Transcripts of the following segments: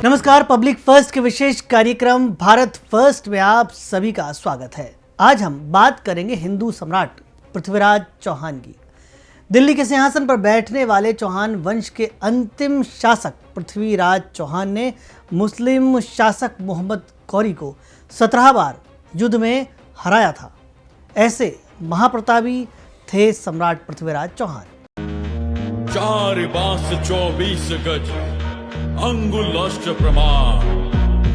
नमस्कार, public first के विशेष कार्यक्रम भारत फर्स्ट में आप सभी का स्वागत है। आज हम बात करेंगे हिंदू सम्राट पृथ्वीराज चौहान की। दिल्ली के सिंहासन पर बैठने वाले चौहान वंश के अंतिम शासक पृथ्वीराज चौहान ने मुस्लिम शासक मोहम्मद गौरी को 17 बार युद्ध में हराया था। ऐसे महाप्रतापी थे सम्राट पृथ्वीराज चौहान। 4 बांस 24 गज अंगुल अष्ट प्रमाण,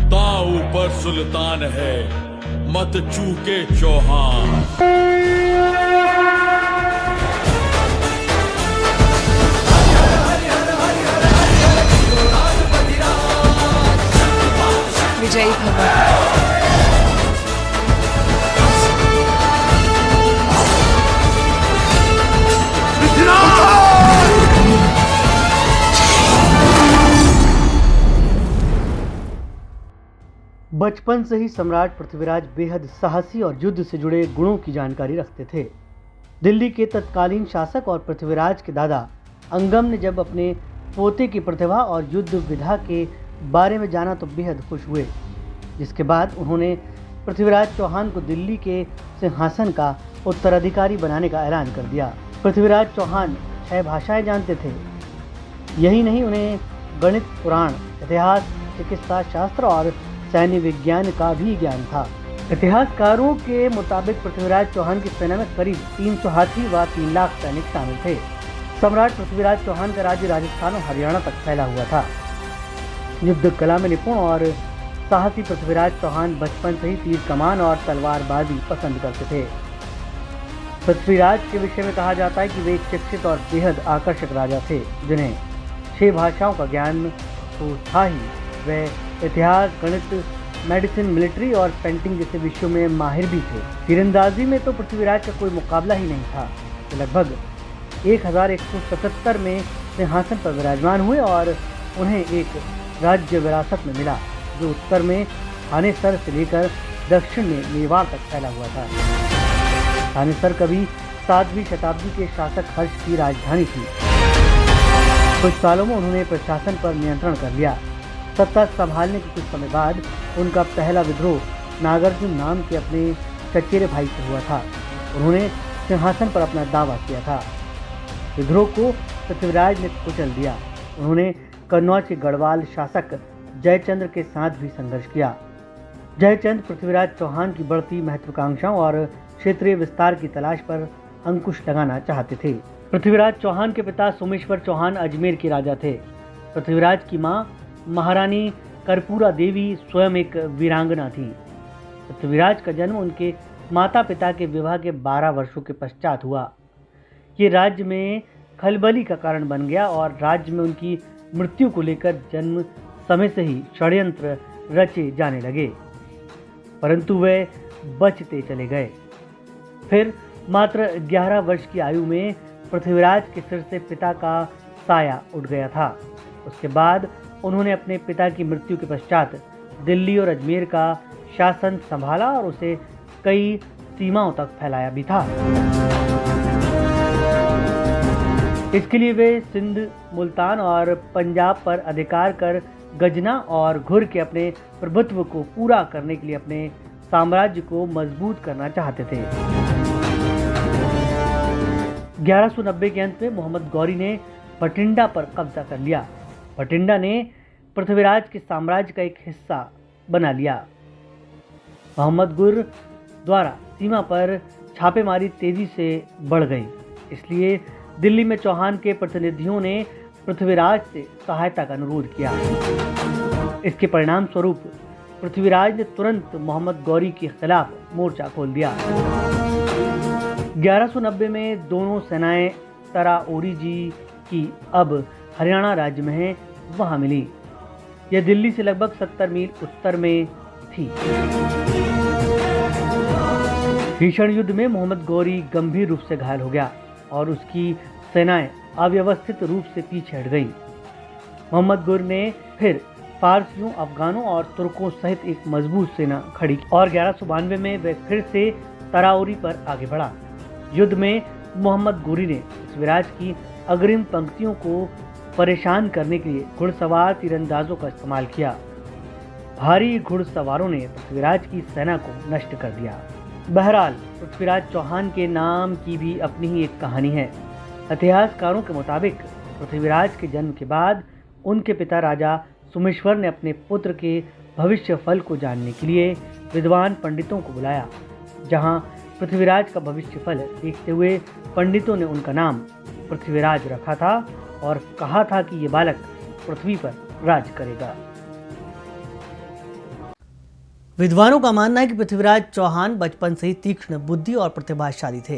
दाऊ पर सुल्तान है मत चूके चौहान। विजयी भव। बचपन से ही सम्राट पृथ्वीराज बेहद साहसी और युद्ध से जुड़े गुणों की जानकारी रखते थे। दिल्ली के तत्कालीन शासक और पृथ्वीराज के दादा अंगम ने जब अपने पोते की प्रतिभा और युद्ध विधा के बारे में जाना तो बेहद खुश हुए, जिसके बाद उन्होंने पृथ्वीराज चौहान को दिल्ली के सिंहासन का उत्तराधिकारी बनाने का ऐलान कर दिया। पृथ्वीराज चौहान 6 भाषाएं जानते थे। यही नहीं, उन्हें गणित, पुराण, इतिहास, चिकित्सा शास्त्र और सैन्य विज्ञान का भी ज्ञान था। इतिहासकारों के मुताबिक पृथ्वीराज चौहान की सेना में करीब 300 हाथी व 3 लाख सैनिक शामिल थे। सम्राट पृथ्वीराज चौहान का राज्य राजस्थान और हरियाणा तक फैला हुआ था। युद्ध कला में निपुण और साहसी पृथ्वीराज चौहान बचपन से ही तीर कमान और तलवारबाजी पसंद करते थे। पृथ्वीराज के विषय में कहा जाता है कि वे एक शिक्षित और बेहद आकर्षक राजा थे, जिन्हें 6 भाषाओं का ज्ञान तो था ही, वे इतिहास, गणित, मेडिसिन, मिलिट्री और पेंटिंग जैसे विषयों में माहिर भी थे। तीरंदाजी में तो पृथ्वीराज का कोई मुकाबला ही नहीं था। तो लगभग 1177 में सिंहासन पर विराजमान हुए और उन्हें एक राज्य विरासत में मिला, जो उत्तर में थानेसर से लेकर दक्षिण में मेवाड़ तक फैला हुआ था। थानेसर कभी 7वीं शताब्दी के शासक हर्ष की राजधानी थी। कुछ सालों में उन्होंने प्रशासन पर नियंत्रण कर लिया। सत्ता संभालने के कुछ समय बाद उनका पहला विद्रोह नागार्जुन नाम के अपने चचेरे भाई से हुआ था। उन्होंने सिंहासन पर अपना दावा किया था। विद्रोह को पृथ्वीराज ने कुचल दिया। उन्होंने कन्नौज के गढ़वाल शासक जयचंद्र के साथ भी संघर्ष किया। जयचंद्र पृथ्वीराज चौहान की बढ़ती महत्वाकांक्षाओं और क्षेत्रीय विस्तार की तलाश पर अंकुश लगाना चाहते थे। पृथ्वीराज चौहान के पिता सोमेश्वर चौहान अजमेर के राजा थे। पृथ्वीराज की मां महारानी कर्पूरा देवी स्वयं एक वीरांगना थी। पृथ्वीराज का जन्म उनके माता पिता के विवाह के 12 वर्षों के पश्चात हुआ। ये राज्य में खलबली का कारण बन गया और राज्य में उनकी मृत्यु को लेकर जन्म समय से ही षड्यंत्र रचे जाने लगे, परंतु वे बचते चले गए। फिर मात्र 11 वर्ष की आयु में पृथ्वीराज के सिर से पिता का साया उठ गया था। उसके बाद उन्होंने अपने पिता की मृत्यु के पश्चात दिल्ली और अजमेर का शासन संभाला और उसे कई सीमाओं तक फैलाया भी था। इसके लिए वे सिंध, मुल्तान और पंजाब पर अधिकार कर गजना और घुर के अपने प्रभुत्व को पूरा करने के लिए अपने साम्राज्य को मजबूत करना चाहते थे। 1190 के अंत में मोहम्मद गौरी ने भटिंडा पर कब्जा कर लिया। भटिंडा ने पृथ्वीराज के साम्राज्य का एक हिस्सा बना लिया। मोहम्मद गुर द्वारा सीमा पर छापेमारी तेजी से बढ़ गई, इसलिए दिल्ली में चौहान के प्रतिनिधियों ने पृथ्वीराज से सहायता का अनुरोध किया। इसके परिणाम स्वरूप पृथ्वीराज ने तुरंत मोहम्मद गौरी के खिलाफ मोर्चा खोल दिया। 1190 में दोनों सेनाएं तराओरी जी की अब हरियाणा राज्य में है वहां मिली। यह दिल्ली से लगभग 70 मील उत्तर में थी। भीषण युद्ध में मोहम्मद गौरी गंभीर रूप से घायल हो गया और उसकी सेनाएं अव्यवस्थित रूप से पीछे हट गईं। मोहम्मद गुर ने फिर फारसियों, अफगानों और तुर्कों सहित एक मजबूत सेना खड़ी और 1192 में वह फिर से तराओरी पर आगे बढ़ा। युद्ध में मोहम्मद गौरी ने पृथ्वीराज की अग्रिम पंक्तियों को परेशान करने के लिए घुड़सवार तीरंदाजों का इस्तेमाल किया। भारी घुड़सवारों ने पृथ्वीराज की सेना को नष्ट कर दिया। बहरहाल पृथ्वीराज चौहान के नाम की भी अपनी ही एक कहानी है। इतिहासकारों के मुताबिक पृथ्वीराज के जन्म के बाद उनके पिता राजा सोमेश्वर ने अपने पुत्र के भविष्य फल को जानने के लिए विद्वान पंडितों को बुलाया। जहां पृथ्वीराज का भविष्य फल देखते हुए पंडितों ने उनका नाम पृथ्वीराज रखा था और कहा था कि ये बालक पृथ्वी पर राज करेगा। विद्वानों का मानना है कि पृथ्वीराज चौहान बचपन से ही तीक्ष्ण बुद्धि और प्रतिभाशाली थे।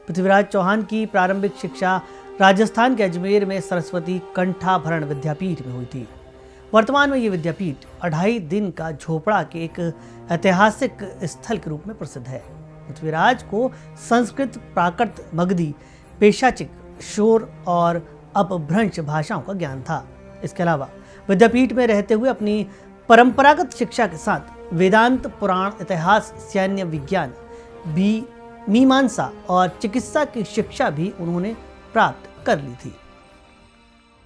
पृथ्वीराज चौहान की प्रारंभिक शिक्षा राजस्थान के अजमेर में सरस्वती कंठाभरण विद्यापीठ में हुई थी। वर्तमान में ये विद्यापीठ 2.5 दिन का झोपड़ा के एक ऐतिहासिक स्थल के रूप में प्रसिद्ध है। पृथ्वीराज को संस्कृत, प्राकृत, मगधी, पेशाचिक, शोर और अपभ्रंश भाषाओं का ज्ञान था। इसके अलावा विद्यापीठ में रहते हुए अपनी परंपरागत शिक्षा के साथ वेदांत, पुराण, इतिहास, सैन्य विज्ञान, मीमांसा और चिकित्सा की शिक्षा भी उन्होंने प्राप्त कर ली थी।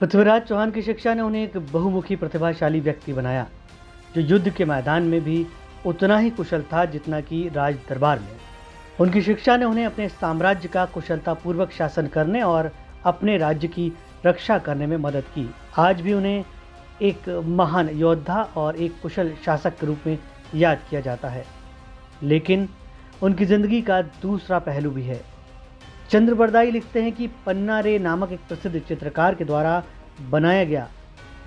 पृथ्वीराज चौहान की शिक्षा ने उन्हें एक बहुमुखी प्रतिभाशाली व्यक्ति बनाया, जो युद्ध के मैदान में भी उतना ही कुशल था जितना कि राज दरबार में। उनकी शिक्षा ने उन्हें अपने साम्राज्य का कुशलतापूर्वक शासन करने और अपने राज्य की रक्षा करने में मदद की। आज भी उन्हें एक महान योद्धा और एक कुशल शासक के रूप में याद किया जाता है। लेकिन उनकी जिंदगी का दूसरा पहलू भी है। चंद्र बरदाई लिखते हैं कि पन्ना रे नामक एक प्रसिद्ध चित्रकार के द्वारा बनाया गया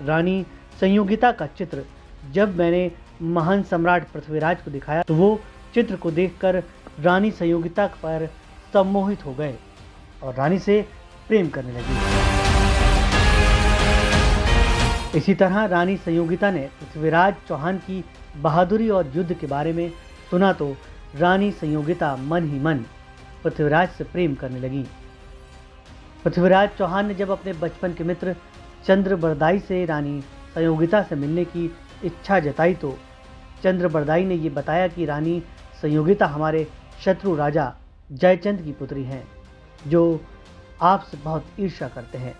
रानी संयोगिता का चित्र जब मैंने महान सम्राट पृथ्वीराज को दिखाया तो वो चित्र को देखकर रानी संयोगिता पर सम्मोहित हो गए और रानी से प्रेम करने लगे। इसी तरह रानी संयोगिता ने पृथ्वीराज चौहान की बहादुरी और युद्ध के बारे में सुना तो रानी संयोगिता मन ही मन पृथ्वीराज से प्रेम करने लगी। पृथ्वीराज चौहान ने जब अपने बचपन के मित्र चंद्र बरदाई से रानी संयोगिता से मिलने की इच्छा जताई तो चंद्र बरदाई ने ये बताया कि रानी संयोगिता हमारे शत्रु राजा जयचंद की पुत्री हैं, जो आपसे बहुत ईर्ष्या करते हैं।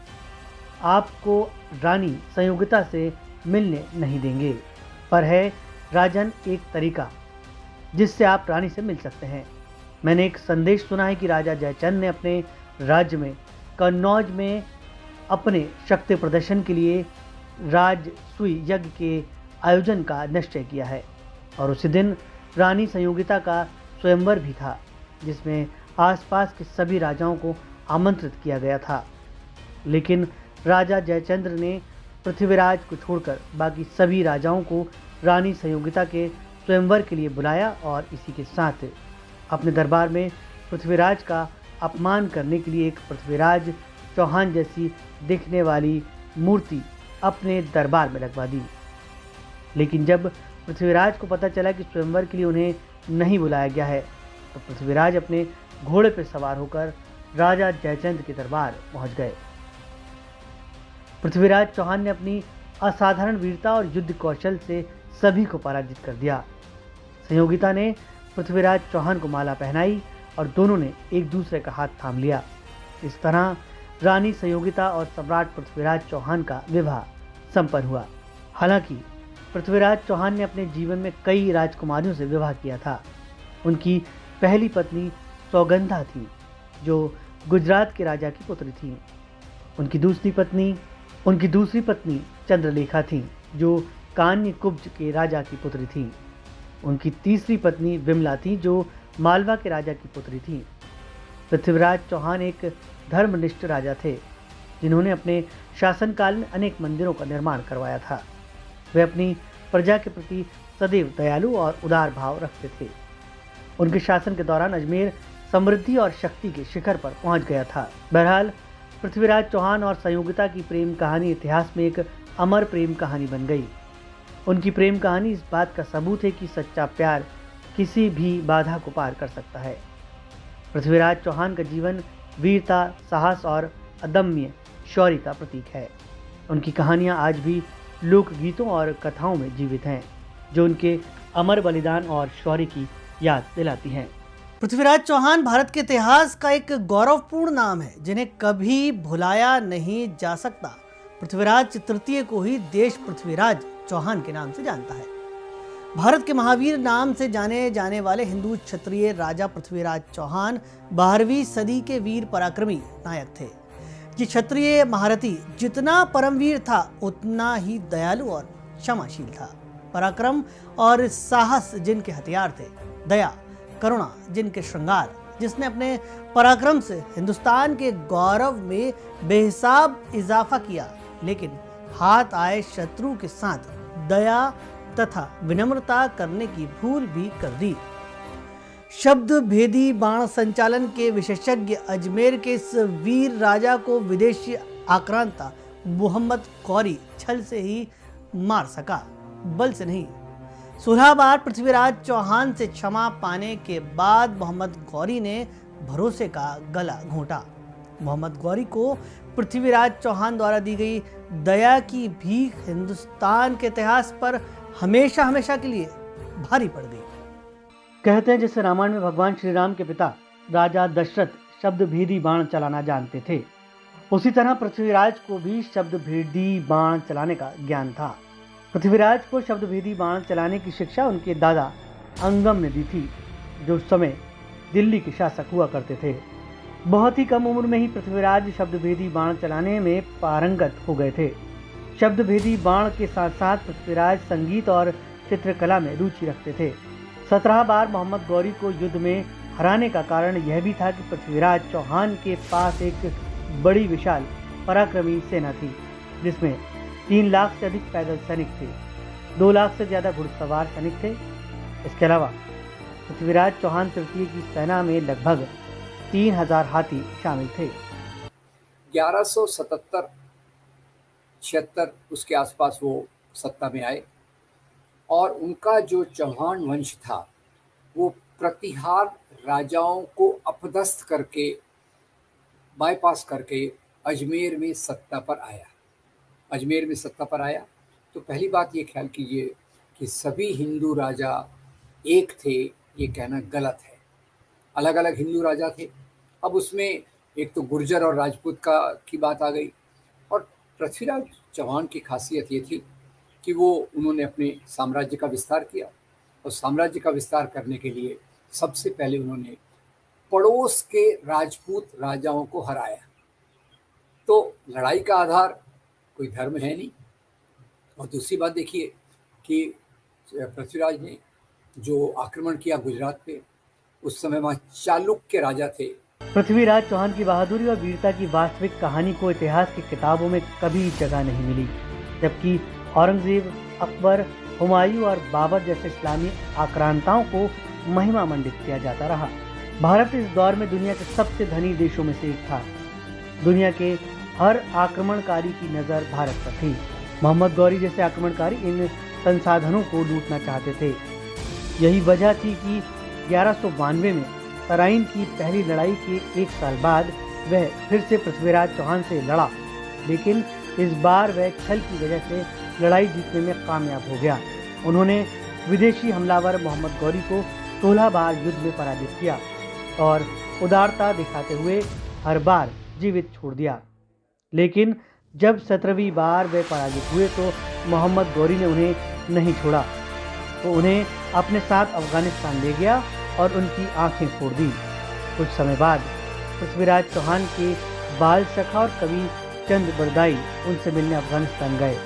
आपको रानी संयोगिता से मिलने नहीं देंगे, पर है राजन एक तरीका जिससे आप रानी से मिल सकते हैं। मैंने एक संदेश सुना है कि राजा जयचंद ने अपने राज्य में कन्नौज में अपने शक्ति प्रदर्शन के लिए राजसूय यज्ञ के आयोजन का निश्चय किया है और उसी दिन रानी संयोगिता का स्वयंवर भी था, जिसमें आसपास के सभी राजाओं को आमंत्रित किया गया था। लेकिन राजा जयचंद्र ने पृथ्वीराज को छोड़कर बाकी सभी राजाओं को रानी संयोगिता के स्वयंवर के लिए बुलाया और इसी के साथ अपने दरबार में पृथ्वीराज का अपमान करने के लिए एक पृथ्वीराज चौहान जैसी दिखने वाली मूर्ति अपने दरबार में लगवा दी। लेकिन जब पृथ्वीराज को पता चला कि स्वयंवर के लिए उन्हें नहीं बुलाया गया है तो पृथ्वीराज अपने घोड़े पर सवार होकर राजा जयचंद के दरबार पहुंच गए। पृथ्वीराज चौहान ने अपनी असाधारण वीरता और युद्ध कौशल से सभी को पराजित कर दिया। संयोगिता ने पृथ्वीराज चौहान को माला पहनाई और दोनों ने एक दूसरे का हाथ थाम लिया। इस तरह रानी संयोगिता और सम्राट पृथ्वीराज चौहान का विवाह संपन्न हुआ। हालांकि पृथ्वीराज चौहान ने अपने जीवन में कई राजकुमारियों से विवाह किया था। उनकी पहली पत्नी सौगंधा थी, जो गुजरात के राजा की पुत्री थी। उनकी दूसरी पत्नी चंद्रलेखा थी, जो कान्यकुब्ज के राजा की पुत्री थी। उनकी तीसरी पत्नी विमला थी, जो मालवा के राजा की पुत्री थी। पृथ्वीराज चौहान एक धर्मनिष्ठ राजा थे, जिन्होंने अपने शासनकाल में अनेक मंदिरों का निर्माण करवाया था। वे अपनी प्रजा के प्रति सदैव दयालु और उदार भाव रखते थे। उनके शासन के दौरान अजमेर समृद्धि और शक्ति के शिखर पर पहुंच गया था। बहरहाल पृथ्वीराज चौहान और संयोगिता की प्रेम कहानी इतिहास में एक अमर प्रेम कहानी बन गई। उनकी प्रेम कहानी इस बात का सबूत है कि सच्चा प्यार किसी भी बाधा को पार कर सकता है। पृथ्वीराज चौहान का जीवन वीरता, साहस और अदम्य शौर्य का प्रतीक है। उनकी कहानियाँ आज भी लोकगीतों और कथाओं में जीवित हैं, जो उनके अमर बलिदान और शौर्य की याद दिलाती हैं। पृथ्वीराज चौहान भारत के इतिहास का एक गौरवपूर्ण नाम है, जिन्हें कभी भुलाया नहीं जा सकता। पृथ्वीराज तृतीय को ही देश पृथ्वीराज चौहान के नाम से जानता है। भारत के महावीर नाम से जाने जाने वाले हिंदू क्षत्रिय राजा पृथ्वीराज चौहान 12वीं सदी के वीर पराक्रमी नायक थे। ये क्षत्रिय महारथी जितना परमवीर था उतना ही दयालु और क्षमाशील था। पराक्रम और साहस जिनके हथियार थे, दया करुणा जिनके श्रृंगार, जिसने अपने पराक्रम से हिंदुस्तान के गौरव में बेहिसाब इजाफा किया, लेकिन हाथ आए शत्रु के साथ दया तथा विनम्रता करने की भूल भी कर दी। शब्द भेदी बाण संचालन के विशेषज्ञ अजमेर के इस वीर राजा को विदेशी आक्रांता मोहम्मद गौरी छल से ही मार सका, बल से नहीं। 16 बार पृथ्वीराज चौहान से क्षमा पाने के बाद मोहम्मद गौरी ने भरोसे का गला घोंटा। मोहम्मद गौरी को पृथ्वीराज चौहान द्वारा दी गई दया की भीख हिंदुस्तान के इतिहास पर हमेशा हमेशा के लिए भारी पड़ गई। कहते हैं जैसे रामायण में भगवान श्री राम के पिता राजा दशरथ शब्द भेदी बाण चलाना जानते थे, उसी तरह पृथ्वीराज को भी शब्द भेदी बाण चलाने का ज्ञान था। पृथ्वीराज को शब्द भेदी बाण चलाने की शिक्षा उनके दादा अंगम ने दी थी, जो उस समय दिल्ली के शासक हुआ करते थे। बहुत ही कम उम्र में ही पृथ्वीराज शब्द भेदी बाण चलाने में पारंगत हो गए थे। शब्द भेदी बाण के साथ साथ पृथ्वीराज संगीत और चित्रकला में रुचि रखते थे। 17 बार मोहम्मद गौरी को युद्ध में हराने का कारण यह भी था कि पृथ्वीराज चौहान के पास एक बड़ी विशाल पराक्रमी सेना थी, जिसमें 3 लाख से अधिक पैदल सैनिक थे, 2 लाख से ज़्यादा घुड़सवार सैनिक थे। इसके अलावा पृथ्वीराज चौहान तृतीय की सेना में लगभग 3000 हाथी शामिल थे। 1177-76 उसके आसपास वो सत्ता में आए और उनका जो चौहान वंश था वो प्रतिहार राजाओं को अपदस्थ करके बाईपास करके अजमेर में सत्ता पर आया। तो पहली बात ये ख्याल कीजिए कि सभी हिंदू राजा एक थे, ये कहना गलत है। अलग अलग हिंदू राजा थे। अब उसमें एक तो गुर्जर और राजपूत की बात आ गई। और पृथ्वीराज चौहान की खासियत ये थी कि उन्होंने अपने साम्राज्य का विस्तार किया, और साम्राज्य का विस्तार करने के लिए सबसे पहले उन्होंने पड़ोस के राजपूत राजाओं को हराया। तो लड़ाई का आधार कोई धर्म है नहीं। और दूसरी बात देखिए कि पृथ्वीराज ने जो आक्रमण किया गुजरात पे, उस समय वहाँ चालुक्य राजा थे। पृथ्वीराज चौहान की बहादुरी और वीरता की वास्तविक कहानी को इतिहास की किताबों में कभी जगह नहीं मिली, जबकि औरंगजेब, अकबर, हुमायूं और बाबर जैसे इस्लामी आक्रांताओं को महिमा मंडित किया जाता रहा। भारत इस दौर में दुनिया के सबसे धनी देशों में से एक था। दुनिया के हर आक्रमणकारी की नज़र भारत पर थी। मोहम्मद गौरी जैसे आक्रमणकारी इन संसाधनों को लूटना चाहते थे। यही वजह थी कि 1192 में तराइन की पहली लड़ाई के 1 साल बाद वह फिर से पृथ्वीराज चौहान से लड़ा, लेकिन इस बार वह छल की वजह से लड़ाई जीतने में कामयाब हो गया। उन्होंने विदेशी हमलावर मोहम्मद गौरी को 16 बार युद्ध में पराजित किया और उदारता दिखाते हुए हर बार जीवित छोड़ दिया। लेकिन जब 17वीं बार वे पराजित हुए तो मोहम्मद गौरी ने उन्हें नहीं छोड़ा, तो उन्हें अपने साथ अफगानिस्तान ले गया और उनकी आंखें फोड़ दी। कुछ समय बाद पृथ्वीराज चौहान के बाल सखा और कवि चंद बरदाई उनसे मिलने अफगानिस्तान गए।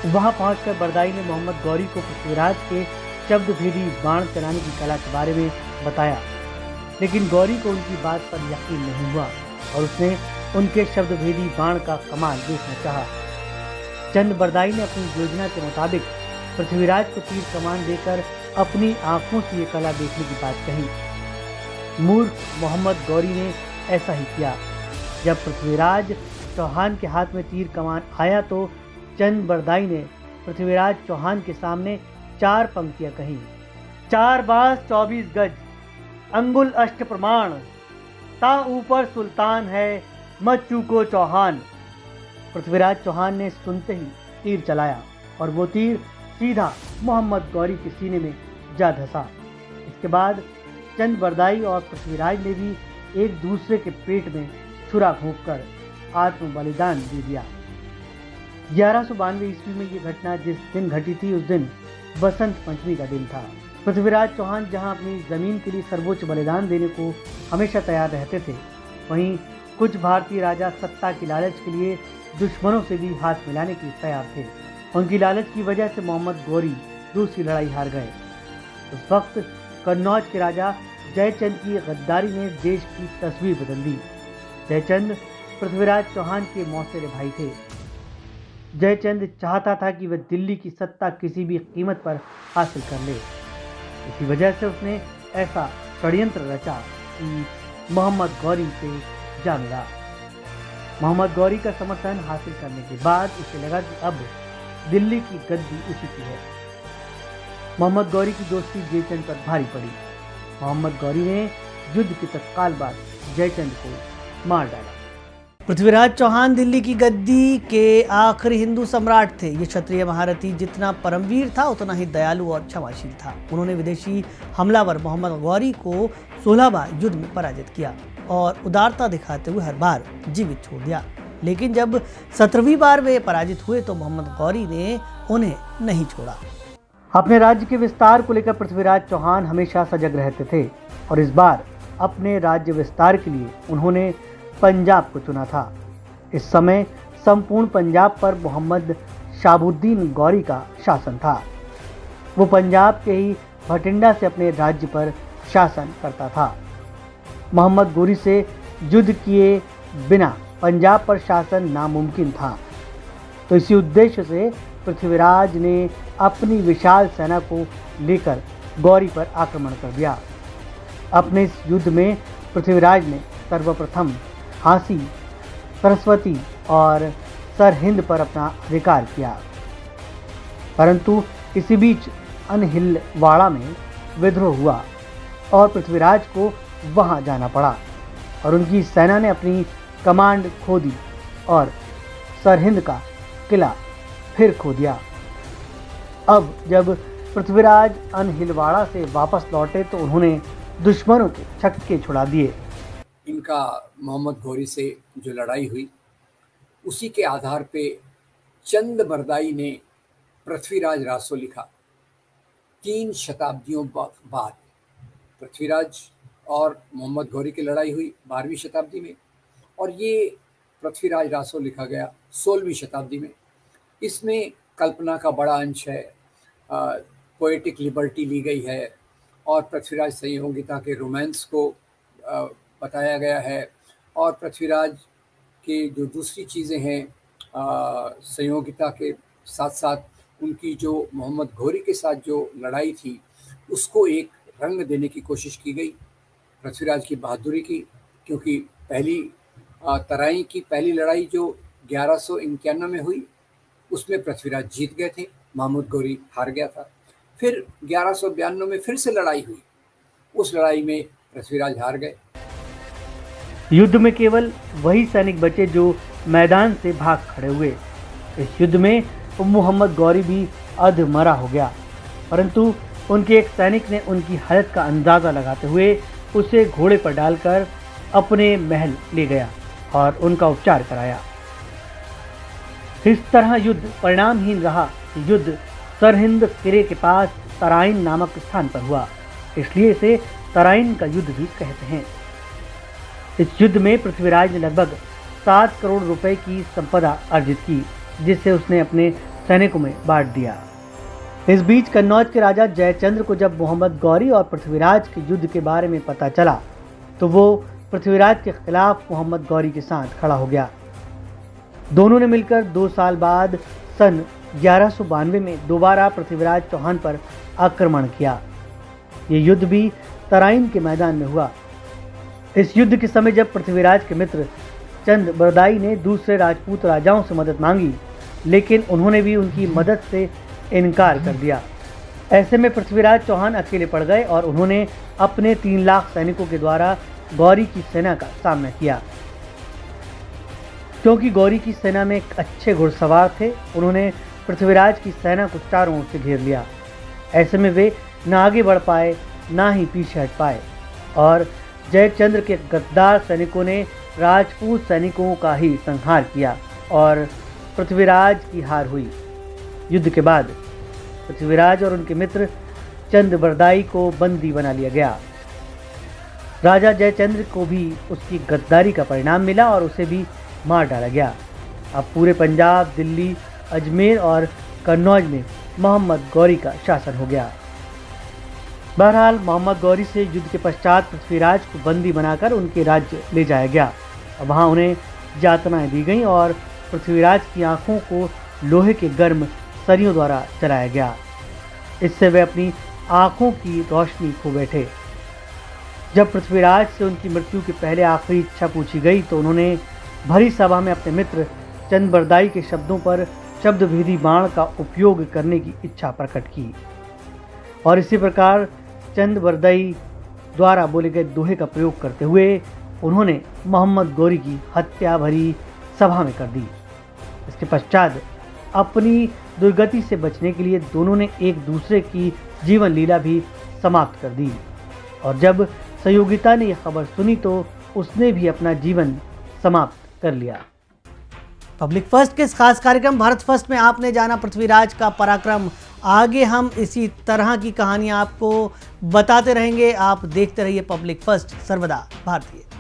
वहां पहुंचकर बरदाई ने मोहम्मद गौरी को पृथ्वीराज के शब्द भेदी बाण चलाने की कला के बारे में बताया, लेकिन गौरी को उनकी बात पर यकीन नहीं हुआ और उसने उनके शब्द भेदी बाण का कमाल देखना चाहा। चंद बरदाई ने अपनी योजना के मुताबिक पृथ्वीराज को तीर कमान देकर अपनी आंखों से ये कला देखने की बात कही। मूर्ख मोहम्मद गौरी ने ऐसा ही किया। जब पृथ्वीराज चौहान के हाथ में तीर कमान आया तो चंद बरदाई ने पृथ्वीराज चौहान के सामने 4 पंक्तियां कहीं। 4 बांस 24 गज, अंगुल अष्ट प्रमाण, ता ऊपर सुल्तान है, मत चूको चौहान। पृथ्वीराज चौहान ने सुनते ही तीर चलाया और वो तीर सीधा मोहम्मद गौरी के सीने में जा धंसा। इसके बाद चंद बरदाई और पृथ्वीराज ने भी एक दूसरे के पेट में छुरा घोंपकर आत्म बलिदान दे दिया। 1192 ईस्वी में ये घटना जिस दिन घटी थी, उस दिन बसंत पंचमी का दिन था। पृथ्वीराज चौहान जहां अपनी जमीन के लिए सर्वोच्च बलिदान देने को हमेशा तैयार रहते थे, वहीं कुछ भारतीय राजा सत्ता की लालच के लिए दुश्मनों से भी हाथ मिलाने के तैयार थे। उनकी लालच की वजह से मोहम्मद गौरी दूसरी लड़ाई हार गए। उस वक्त कन्नौज के राजा जयचंद की गद्दारी ने देश की तस्वीर बदल दी। जयचंद पृथ्वीराज चौहान के मौसेरे भाई थे। जयचंद चाहता था कि वह दिल्ली की सत्ता किसी भी कीमत पर हासिल कर ले। इसी वजह से उसने ऐसा षड्यंत्र रचा कि मोहम्मद गौरी से जा मिला। मोहम्मद गौरी का समर्थन हासिल करने के बाद उसे लगा कि अब दिल्ली की गद्दी उसी की है। मोहम्मद गौरी की दोस्ती जयचंद पर भारी पड़ी। मोहम्मद गौरी ने युद्ध के तत्काल बाद जयचंद को मार डाला। पृथ्वीराज चौहान दिल्ली की गद्दी के आखिरी हिंदू सम्राट थे। ये क्षत्रिय महारथी जितना परमवीर था, उतना ही दयालु और क्षमाशील था। उन्होंने विदेशी हमलावर मोहम्मद गौरी को 16 बार युद्ध में पराजित किया और उदारता दिखाते हुए हर बार जीवित छोड़ दिया। लेकिन जब 17वीं बार वे पराजित हुए तो मोहम्मद गौरी ने उन्हें नहीं छोड़ा। अपने राज्य के विस्तार को लेकर पृथ्वीराज चौहान हमेशा सजग रहते थे और इस बार अपने राज्य विस्तार के लिए उन्होंने पंजाब को चुना था। इस समय संपूर्ण पंजाब पर मोहम्मद शाहबुद्दीन गौरी का शासन था। वो पंजाब के ही भटिंडा से अपने राज्य पर शासन करता था। मोहम्मद गौरी से युद्ध किए बिना पंजाब पर शासन नामुमकिन था। तो इसी उद्देश्य से पृथ्वीराज ने अपनी विशाल सेना को लेकर गौरी पर आक्रमण कर दिया। अपने इस युद्ध में पृथ्वीराज ने सर्वप्रथम झांसी, सरस्वती और सरहिंद पर अपना अधिकार किया, परंतु इसी बीच अनहिलवाड़ा में विद्रोह हुआ और पृथ्वीराज को वहां जाना पड़ा और उनकी सेना ने अपनी कमांड खो दी और सरहिंद का किला फिर खो दिया। अब जब पृथ्वीराज अनहिलवाड़ा से वापस लौटे तो उन्होंने दुश्मनों के छक्के छुड़ा दिए। इनका मोहम्मद गौरी से जो लड़ाई हुई, उसी के आधार पे चंद बरदाई ने पृथ्वीराज रासो लिखा। 3 शताब्दियों बाद पृथ्वीराज और मोहम्मद गौरी की लड़ाई हुई 12वीं शताब्दी में, और ये पृथ्वीराज रासो लिखा गया 16वीं शताब्दी में। इसमें कल्पना का बड़ा अंश है, पोएटिक लिबर्टी ली गई है और पृथ्वीराज संयोगिता के रोमांस को बताया गया है, और पृथ्वीराज के जो दूसरी चीज़ें हैं संयोगिता के साथ साथ उनकी जो मोहम्मद गौरी के साथ जो लड़ाई थी, उसको एक रंग देने की कोशिश की गई पृथ्वीराज की बहादुरी की, क्योंकि पहली तराई की पहली लड़ाई जो 1151 में हुई, उसमें पृथ्वीराज जीत गए थे, मोहम्मद गौरी हार गया था। फिर 1192 में फिर से लड़ाई हुई, उस लड़ाई में पृथ्वीराज हार गए। युद्ध में केवल वही सैनिक बचे जो मैदान से भाग खड़े हुए। इस युद्ध में मोहम्मद गौरी भी अधमरा हो गया, परंतु उनके एक सैनिक ने उनकी हालत का अंदाज़ा लगाते हुए उसे घोड़े पर डालकर अपने महल ले गया और उनका उपचार कराया। इस तरह युद्ध परिणामहीन रहा। युद्ध सरहिंद किले के पास तराइन नामक स्थान पर हुआ, इसलिए इसे तराइन का युद्ध भी कहते हैं। इस युद्ध में पृथ्वीराज ने लगभग 7 करोड़ रुपए की संपदा अर्जित की, जिसे उसने अपने सैनिकों में बांट दिया। इस बीच कन्नौज के राजा जयचंद्र को जब मोहम्मद गौरी और पृथ्वीराज के युद्ध के बारे में पता चला तो वो पृथ्वीराज के खिलाफ मोहम्मद गौरी के साथ खड़ा हो गया। दोनों ने मिलकर 2 साल बाद सन 1192 में दोबारा पृथ्वीराज चौहान पर आक्रमण किया। ये युद्ध भी तराइन के मैदान में हुआ। इस युद्ध के समय जब पृथ्वीराज के मित्र चंद बरदाई ने दूसरे राजपूत राजाओं से मदद मांगी, लेकिन उन्होंने भी उनकी मदद से इनकार कर दिया। ऐसे में पृथ्वीराज चौहान अकेले पड़ गए और उन्होंने अपने 3 लाख सैनिकों के द्वारा गौरी की सेना का सामना किया। क्योंकि गौरी की सेना में एक अच्छे घुड़सवार थे, उन्होंने पृथ्वीराज की सेना को चारों ओर से घेर लिया। ऐसे में वे न आगे बढ़ पाए, ना ही पीछे हट पाए और जयचंद्र के गद्दार सैनिकों ने राजपूत सैनिकों का ही संहार किया और पृथ्वीराज की हार हुई। युद्ध के बाद पृथ्वीराज और उनके मित्र चंद्रबरदाई को बंदी बना लिया गया। राजा जयचंद्र को भी उसकी गद्दारी का परिणाम मिला और उसे भी मार डाला गया। अब पूरे पंजाब, दिल्ली, अजमेर और कन्नौज में मोहम्मद गौरी का शासन हो गया। बहरहाल मोहम्मद गौरी से युद्ध के पश्चात पृथ्वीराज को बंदी बनाकर उनके राज्य ले जाया गया। अब वहाँ उन्हें यातनाएं दी गईं और पृथ्वीराज की आंखों को लोहे के गर्म सरियों द्वारा जलाया गया। इससे वे अपनी आंखों की रोशनी खो बैठे। जब पृथ्वीराज से उनकी मृत्यु के पहले आखिरी इच्छा पूछी गई तो उन्होंने भरी सभा में अपने मित्र चंद्रबरदाई के शब्दों पर शब्दभेदी बाण का उपयोग करने की इच्छा प्रकट की और इसी प्रकार चंद्रबरदाई द्वारा बोले गए दोहे का प्रयोग करते हुए उन्होंने मोहम्मद गौरी की हत्या भरी सभा में कर दी। इसके पश्चात अपनी दुर्गति से बचने के लिए दोनों ने एक दूसरे की जीवन लीला भी समाप्त कर दी और जब सहयोगिता ने यह खबर सुनी तो उसने भी अपना जीवन समाप्त कर लिया। पब्लिक फर्स्ट के इस खास कार्यक्रम भारत फर्स्ट में आपने जाना पृथ्वीराज का पराक्रम। आगे हम इसी तरह की कहानियां आपको बताते रहेंगे। आप देखते रहिए पब्लिक फर्स्ट, सर्वदा भारतीय।